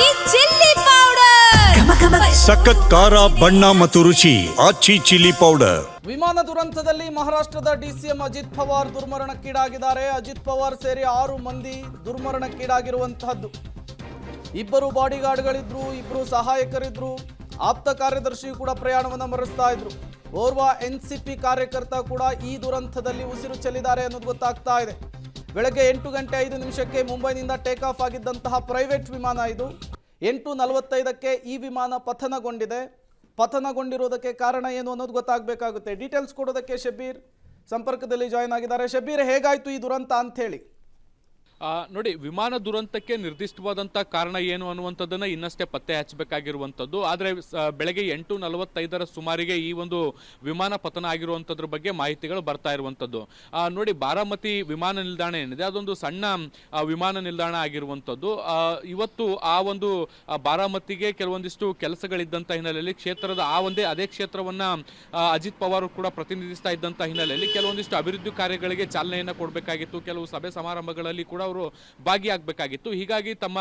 ಆಚಿ chilli powder ಸಖತ್ ಖಾರ ಬಣ್ಣ ಮತ್ತು ರುಚಿ ಆಚಿ ಚಿಲ್ಲಿ ಪೌಡರ್. ವಿಮಾನ ದುರಂತದಲ್ಲಿ ಮಹಾರಾಷ್ಟ್ರದ ಡಿಸಿಎಂ ಅಜಿತ್ ಪವಾರ್ ದುರ್ಮರಣಕ್ಕೀಡಾಗಿದ್ದಾರೆ. ಅಜಿತ್ ಪವಾರ್ ಸೇರಿ 6 ಮಂದಿ ದುರ್ಮರಣಕ್ಕೀಡಾಗಿರುವಂತಹದ್ದು. 2 ಬಾಡಿಗಾರ್ಡ್ಗಳಿದ್ರು, 2 ಸಹಾಯಕರಿದ್ರು, ಆಪ್ತ ಕಾರ್ಯದರ್ಶಿ ಕೂಡ ಪ್ರಯಾಣವನ್ನು ಮರೆಸ್ತಾ ಇದ್ರು. ಓರ್ವ ಎನ್ಸಿಪಿ ಕಾರ್ಯಕರ್ತ ಕೂಡ ಈ ದುರಂತದಲ್ಲಿ ಉಸಿರು ಚೆಲ್ಲಿದ್ದಾರೆ ಅನ್ನೋದು ಗೊತ್ತಾಗ್ತಾ ಇದೆ. ಬೆಳಗ್ಗೆ 8:05 ಮುಂಬೈನಿಂದ ಟೇಕ್ ಆಫ್ ಆಗಿದ್ದಂತಹ ಪ್ರೈವೇಟ್ ವಿಮಾನ ಇದು. 8:45 ಈ ವಿಮಾನ ಪತನಗೊಂಡಿದೆ. ಪತನಗೊಂಡಿರೋದಕ್ಕೆ ಕಾರಣ ಏನು ಅನ್ನೋದು ಗೊತ್ತಾಗಬೇಕಾಗುತ್ತೆ. ಡೀಟೇಲ್ಸ್ ಕೊಡೋದಕ್ಕೆ ಶಬೀರ್ ಸಂಪರ್ಕದಲ್ಲಿ ಜಾಯ್ನ್ ಆಗಿದ್ದಾರೆ. ಶಬೀರ್, ಹೇಗಾಯ್ತು ಈ ದುರಂತ ಅಂತ ಹೇಳಿ? ನೋಡಿ, ವಿಮಾನ ದುರಂತಕ್ಕೆ ನಿರ್ದಿಷ್ಟವಾದಂಥ ಕಾರಣ ಏನು ಅನ್ನುವಂಥದ್ದನ್ನು ಇನ್ನಷ್ಟೇ ಪತ್ತೆ ಹಚ್ಚಬೇಕಾಗಿರುವಂಥದ್ದು. ಆದರೆ ಬೆಳಗ್ಗೆ 8:45 ಸುಮಾರಿಗೆ ಈ ಒಂದು ವಿಮಾನ ಪತನ ಆಗಿರುವಂಥದ್ರ ಬಗ್ಗೆ ಮಾಹಿತಿಗಳು ಬರ್ತಾ ಇರುವಂಥದ್ದು. ನೋಡಿ, ಬಾರಾಮತಿ ವಿಮಾನ ನಿಲ್ದಾಣ ಏನಿದೆ ಅದೊಂದು ಸಣ್ಣ ವಿಮಾನ ನಿಲ್ದಾಣ ಆಗಿರುವಂಥದ್ದು. ಇವತ್ತು ಆ ಒಂದು ಬಾರಾಮತಿಗೆ ಕೆಲವೊಂದಿಷ್ಟು ಕೆಲಸಗಳಿದ್ದಂಥ ಹಿನ್ನೆಲೆಯಲ್ಲಿ ಕ್ಷೇತ್ರದ ಅದೇ ಕ್ಷೇತ್ರವನ್ನು ಅಜಿತ್ ಪವಾರ್ ಕೂಡ ಪ್ರತಿನಿಧಿಸ್ತಾ ಇದ್ದಂಥ ಹಿನ್ನೆಲೆಯಲ್ಲಿ ಕೆಲವೊಂದಿಷ್ಟು ಅಭಿವೃದ್ಧಿ ಕಾರ್ಯಗಳಿಗೆ ಚಾಲನೆಯನ್ನು ಕೊಡಬೇಕಾಗಿತ್ತು. ಕೆಲವು ಸಭೆ ಸಮಾರಂಭಗಳಲ್ಲಿ ಕೂಡ ಅವರು ಭಾಗಿಯಾಗಬೇಕಾಗಿತ್ತು. ಹೀಗಾಗಿ ತಮ್ಮ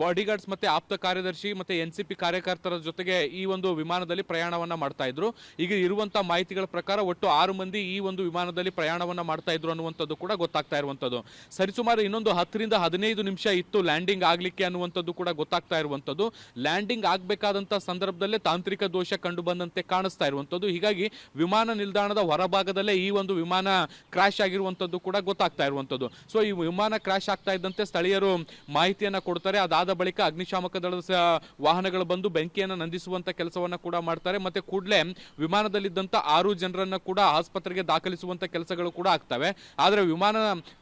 ಬಾಡಿಗಾರ್ಡ್ಸ್ ಮತ್ತೆ ಆಪ್ತ ಕಾರ್ಯದರ್ಶಿ ಮತ್ತೆ ಎನ್ಸಿಪಿ ಕಾರ್ಯಕರ್ತರ ಜೊತೆಗೆ ಈ ಒಂದು ವಿಮಾನದಲ್ಲಿ ಪ್ರಯಾಣವನ್ನ ಮಾಡ್ತಾ ಇದ್ರು. ಈಗ ಇರುವಂತಹ ಮಾಹಿತಿಗಳ ಪ್ರಕಾರ ಒಟ್ಟು 6 ಮಂದಿ ಈ ಒಂದು ವಿಮಾನದಲ್ಲಿ ಪ್ರಯಾಣವನ್ನ ಮಾಡ್ತಾ ಇದ್ರು ಅನ್ನುವಂಥದ್ದು ಕೂಡ ಗೊತ್ತಾಗ್ತಾ ಇರುವಂಥದ್ದು. ಸರಿಸುಮಾರು ಇನ್ನೊಂದು 10 ರಿಂದ 15 ನಿಮಿಷ ಇತ್ತು ಲ್ಯಾಂಡಿಂಗ್ ಆಗ್ಲಿಕ್ಕೆ ಅನ್ನುವಂಥದ್ದು ಕೂಡ ಗೊತ್ತಾಗ್ತಾ ಇರುವಂಥದ್ದು. ಲ್ಯಾಂಡಿಂಗ್ ಆಗಬೇಕಾದಂತಹ ಸಂದರ್ಭದಲ್ಲೇ ತಾಂತ್ರಿಕ ದೋಷ ಕಂಡು ಬಂದಂತೆ ಕಾಣಿಸ್ತಾ ಇರುವಂಥದ್ದು. ಹೀಗಾಗಿ ವಿಮಾನ ನಿಲ್ದಾಣದ ಹೊರಭಾಗದಲ್ಲೇ ಈ ಒಂದು ವಿಮಾನ ಕ್ರಾಶ್ ಆಗಿರುವಂಥದ್ದು ಕೂಡ ಗೊತ್ತಾಗ್ತಾ ಇರುವಂಥದ್ದು. ಸೊ ಈ ವಿಮಾನ ಕ್ರಾಶ್ ಆಗ್ತಾ ಇದ್ದಂತೆ ಸ್ಥಳೀಯರು ಮಾಹಿತಿಯನ್ನ ಕೊಡ್ತಾರೆ. ಅದಾದ ಬಳಿಕ ಅಗ್ನಿಶಾಮಕ ದಳದ ವಾಹನಗಳು ಬಂದು ಬೆಂಕಿಯನ್ನು ನಂದಿಸುವಂತ ಕೆಲಸವನ್ನ ಕೂಡ ಮಾಡ್ತಾರೆ. ಮತ್ತೆ ಕೂಡಲೇ ವಿಮಾನದಲ್ಲಿದ್ದಂತ 6 ಜನರನ್ನ ಕೂಡ ಆಸ್ಪತ್ರೆಗೆ ದಾಖಲಿಸುವಂತ ಕೆಲಸಗಳು ಕೂಡ ಆಗ್ತವೆ. ಆದರೆ ವಿಮಾನ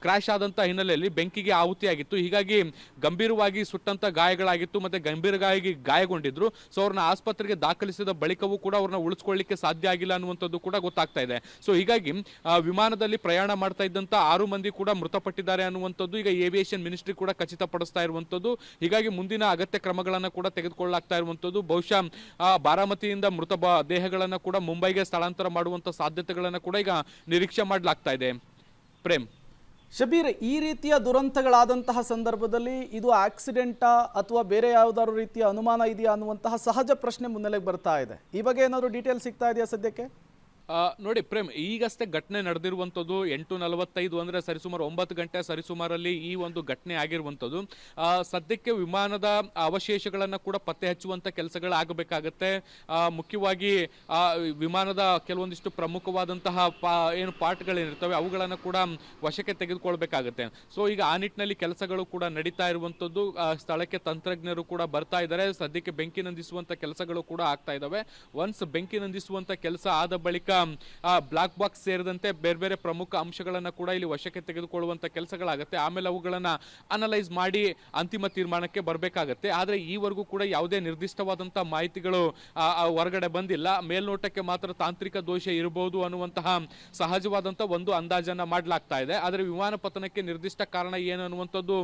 ಕ್ರಾಶ್ ಆದಂತ ಹಿನ್ನೆಲೆಯಲ್ಲಿ ಬೆಂಕಿಗೆ ಆಹುತಿಯಾಗಿತ್ತು. ಹೀಗಾಗಿ ಗಂಭೀರವಾಗಿ ಸುಟ್ಟಂತ ಗಾಯಗಳಾಗಿತ್ತು, ಮತ್ತೆ ಗಂಭೀರವಾಗಿ ಗಾಯಗೊಂಡಿದ್ರು. ಸೊ ಅವ್ರನ್ನ ಆಸ್ಪತ್ರೆಗೆ ದಾಖಲಿಸಿದ ಬಳಿಕವೂ ಕೂಡ ಅವ್ರನ್ನ ಉಳಿಸ್ಕೊಳ್ಳಿಕ್ಕೆ ಸಾಧ್ಯ ಆಗಿಲ್ಲ ಅನ್ನುವಂಥದ್ದು ಕೂಡ ಗೊತ್ತಾಗ್ತಾ ಇದೆ. ಸೊ ಹೀಗಾಗಿ ವಿಮಾನದಲ್ಲಿ ಪ್ರಯಾಣ ಮಾಡ್ತಾ ಇದ್ದಂತ 6 ಮಂದಿ ಕೂಡ ಮೃತಪಟ್ಟಿದ್ದಾರೆ ಅನ್ನುವಂಥದ್ದು ಈಗ ಏವಿಯೇಷನ್ ಮಿನಿಸ್ಟ್ರಿ ಕೂಡ ಖಚಿತಪಡಿಸ್ತಾ ಇರುವಂಥದ್ದು. ಹೀಗಾಗಿ ಮುಂದಿನ ಅಗತ್ಯ ಕ್ರಮಗಳನ್ನು ಕೂಡ ತೆಗೆದುಕೊಳ್ಳಲಾಗ್ತಾ ಇರುವಂಥದ್ದು. ಬಹುಶಃ ಬಾರಾಮತಿಯಿಂದ ಮೃತ ದೇಹಗಳನ್ನು ಕೂಡ ಮುಂಬೈಗೆ ಸ್ಥಳಾಂತರ ಮಾಡುವಂತ ಸಾಧ್ಯತೆಗಳನ್ನು ಕೂಡ ಈಗ ನಿರೀಕ್ಷೆ ಮಾಡಲಾಗ್ತಾ ಇದೆ. ಪ್ರೇಮ್, ಶಬೀರ್, ಈ ರೀತಿಯ ದುರಂತಗಳಾದಂತಹ ಸಂದರ್ಭದಲ್ಲಿ ಇದು ಆಕ್ಸಿಡೆಂಟಾ ಅಥವಾ ಬೇರೆ ಯಾವುದಾದ್ರು ರೀತಿಯ ಅನುಮಾನ ಇದೆಯಾ ಅನ್ನುವಂತಹ ಸಹಜ ಪ್ರಶ್ನೆ ಮುನ್ನೆಲೆಗೆ ಬರ್ತಾ ಇದೆ. ಈ ಬಗ್ಗೆ ಏನಾದರೂ ಡೀಟೇಲ್ ಸಿಗ್ತಾ ಇದೆಯಾ ಸದ್ಯಕ್ಕೆ? ನೋಡಿ ಪ್ರೇಮ್, ಈಗಷ್ಟೇ ಘಟನೆ ನಡೆದಿರುವಂಥದ್ದು 8:45 ಅಂದರೆ ಸರಿಸುಮಾರು 9 ಗಂಟೆ ಸರಿಸುಮಾರಲ್ಲಿ ಈ ಒಂದು ಘಟನೆ ಆಗಿರುವಂಥದ್ದು. ಸದ್ಯಕ್ಕೆ ವಿಮಾನದ ಅವಶೇಷಗಳನ್ನು ಕೂಡ ಪತ್ತೆ ಹಚ್ಚುವಂಥ ಕೆಲಸಗಳಾಗಬೇಕಾಗತ್ತೆ. ಮುಖ್ಯವಾಗಿ ವಿಮಾನದ ಕೆಲವೊಂದಿಷ್ಟು ಪ್ರಮುಖವಾದಂತಹ ಏನು ಪಾರ್ಟ್ಗಳೇನಿರ್ತವೆ ಅವುಗಳನ್ನು ಕೂಡ ವಶಕ್ಕೆ ತೆಗೆದುಕೊಳ್ಬೇಕಾಗತ್ತೆ. ಸೊ ಈಗ ಆ ನಿಟ್ಟಿನಲ್ಲಿ ಕೆಲಸಗಳು ಕೂಡ ನಡೀತಾ ಇರುವಂಥದ್ದು. ಸ್ಥಳಕ್ಕೆ ತಂತ್ರಜ್ಞರು ಕೂಡ ಬರ್ತಾ ಇದ್ದಾರೆ. ಸದ್ಯಕ್ಕೆ ಬೆಂಕಿ ನಂದಿಸುವಂಥ ಕೆಲಸಗಳು ಕೂಡ ಆಗ್ತಾ ಇದ್ದಾವೆ. ಒನ್ಸ್ ಬೆಂಕಿ ನಂದಿಸುವಂಥ ಕೆಲಸ ಆದ ಬಳಿಕ ಬ್ಲಾಕ್ ಬಾಕ್ಸ್ ಸೇರಿದಂತೆ ಬೇರೆ ಬೇರೆ ಪ್ರಮುಖ ಅಂಶಗಳನ್ನು ಕೂಡ ಇಲ್ಲಿ ವಶಕ್ಕೆ ತೆಗೆದುಕೊಳ್ಳುವಂತ ಕೆಲಸಗಳಾಗುತ್ತೆ. ಆಮೇಲೆ ಅವುಗಳನ್ನ ಅನಲೈಸ್ ಮಾಡಿ ಅಂತಿಮ ತೀರ್ಮಾನಕ್ಕೆ ಬರಬೇಕಾಗತ್ತೆ. ಆದರೆ ಈವರೆಗೂ ಕೂಡ ಯಾವುದೇ ನಿರ್ದಿಷ್ಟವಾದಂತಹ ಮಾಹಿತಿಗಳು ಹೊರಗಡೆ ಬಂದಿಲ್ಲ. ಮೇಲ್ನೋಟಕ್ಕೆ ಮಾತ್ರ ತಾಂತ್ರಿಕ ದೋಷ ಇರಬಹುದು ಅನ್ನುವಂತಹ ಸಹಜವಾದಂತಹ ಒಂದು ಅಂದಾಜನ್ನ ಮಾಡಲಾಗ್ತಾ ಇದೆ. ಆದರೆ ವಿಮಾನ ಪತನಕ್ಕೆ ನಿರ್ದಿಷ್ಟ ಕಾರಣ ಏನು ಅನ್ನುವಂಥದ್ದು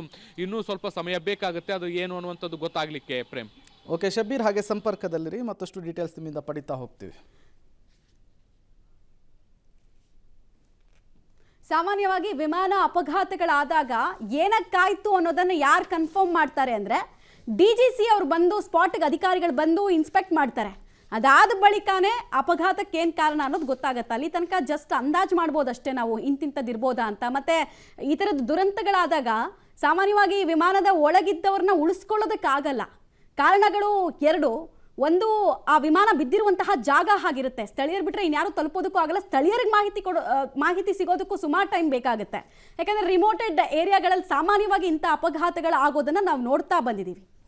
ಇನ್ನೂ ಸ್ವಲ್ಪ ಸಮಯ ಬೇಕಾಗುತ್ತೆ. ಅದು ಏನು ಅನ್ನುವಂಥದ್ದು ಗೊತ್ತಾಗ್ಲಿಕ್ಕೆ. ಪ್ರೇಮ್, ಓಕೆ ಶಬೀರ್, ಹಾಗೆ ಸಂಪರ್ಕದಲ್ಲಿರಿ, ಮತ್ತಷ್ಟು ಡೀಟೇಲ್ಸ್ ನಿಮ್ಮಿಂದ ಪಡಿತಾ ಹೋಗ್ತೀವಿ. ಸಾಮಾನ್ಯವಾಗಿ ವಿಮಾನ ಅಪಘಾತಗಳಾದಾಗ ಏನಕ್ಕಾಯ್ತು ಅನ್ನೋದನ್ನು ಯಾರು ಕನ್ಫರ್ಮ್ ಮಾಡ್ತಾರೆ ಅಂದರೆ DGC ಅವರು ಬಂದು ಸ್ಪಾಟ್ಗೆ ಅಧಿಕಾರಿಗಳು ಬಂದು ಇನ್ಸ್ಪೆಕ್ಟ್ ಮಾಡ್ತಾರೆ. ಅದಾದ ಬಳಿಕನೇ ಅಪಘಾತಕ್ಕೆ ಏನು ಕಾರಣ ಅನ್ನೋದು ಗೊತ್ತಾಗತ್ತೆ. ಅಲ್ಲಿ ತನಕ ಜಸ್ಟ್ ಅಂದಾಜು ಮಾಡ್ಬೋದು ಅಷ್ಟೇ ನಾವು ಇಂತಿಂಥದ್ದಿರ್ಬೋದಾ ಅಂತ. ಮತ್ತು ಈ ಥರದ ದುರಂತಗಳಾದಾಗ ಸಾಮಾನ್ಯವಾಗಿ ವಿಮಾನದ ಒಳಗಿದ್ದವ್ರನ್ನ ಉಳಿಸ್ಕೊಳ್ಳೋದಕ್ಕಾಗಲ್ಲ. ಕಾರಣಗಳು 2. ಒಂದು, ಆ ವಿಮಾನ ಬಿದ್ದಿರುವಂತಹ ಜಾಗ ಆಗಿರುತ್ತೆ. ಸ್ಥಳೀಯರು ಬಿಟ್ಟರೆ ಇನ್ಯಾರು ತಲುಪೋದಕ್ಕೂ ಆಗಲ್ಲ. ಸ್ಥಳೀಯರಿಗೆ ಮಾಹಿತಿ ಸಿಗೋದಕ್ಕೂ ಸುಮಾರು ಟೈಮ್ ಬೇಕಾಗುತ್ತೆ. ಯಾಕಂದರೆ ರಿಮೋಟೆಡ್ ಏರಿಯಾಗಳಲ್ಲಿ ಸಾಮಾನ್ಯವಾಗಿ ಇಂಥ ಅಪಘಾತಗಳು ಆಗೋದನ್ನು ನಾವು ನೋಡ್ತಾ ಬಂದಿದ್ದೀವಿ.